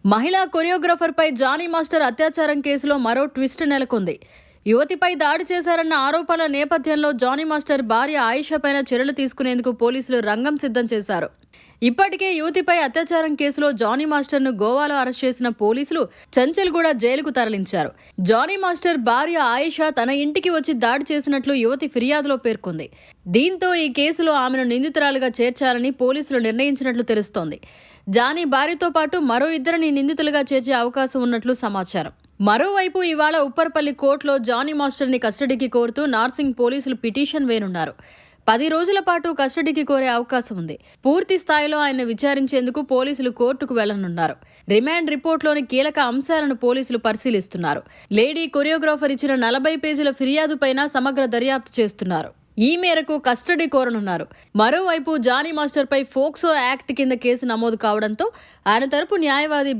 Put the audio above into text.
మహిళా కొరియోగ్రాఫర్పై Johnny master అత్యాచారం కేసులో మరో ట్విస్ట్ నెలకొంది. యువతిపై దాడి చేశారన్న ఆరోపణల నేపథ్యంలో జానీ మాస్టర్ భార్య ఆయిషాపైన చర్యలు తీసుకునేందుకు పోలీసులు రంగం సిద్ధం చేశారు. ఇప్పటికే యువతిపై అత్యాచారం కేసులో జానీ మాస్టర్ను గోవాలో అరెస్ట్ చేసిన పోలీసులు చంచల్గూడ జైలుకు తరలించారు. జానీ మాస్టర్ భార్య ఆయిషా తన ఇంటికి వచ్చి దాడి చేసినట్లు యువతి ఫిర్యాదులో పేర్కొంది. దీంతో ఈ కేసులో ఆమెను నిందితురాలుగా చేర్చాలని పోలీసులు నిర్ణయించినట్లు తెలుస్తోంది. జానీ భార్యతో పాటు మరో ఇద్దరిని నిందితులుగా చేర్చే అవకాశం ఉన్నట్లు సమాచారం. మరోవైపు ఇవాళ ఉప్పర్పల్లి కోర్టులో జానీ మాస్టర్ని కస్టడీకి కోరుతూ నార్సింగ్ పోలీసులు పిటిషన్ వేయనున్నారు. 10 రోజుల పాటు కస్టడీకి కోరే అవకాశం ఉంది. పూర్తి స్థాయిలో ఆయన విచారించేందుకు పోలీసులు కోర్టుకు వెళ్లనున్నారు. రిమాండ్ రిపోర్ట్లోని కీలక అంశాలను పోలీసులు పరిశీలిస్తున్నారు. లేడీ కొరియోగ్రాఫర్ ఇచ్చిన 40 పేజీల ఫిర్యాదుపైన సమగ్ర దర్యాప్తు చేస్తున్నారు. ఈ మేరకు కస్టడీ కోరనున్నారు. మరోవైపు జానీ మాస్టర్పై ఫోక్సో యాక్ట్ కింద కేసు నమోదు కావడంతో ఆయన తరపు న్యాయవాది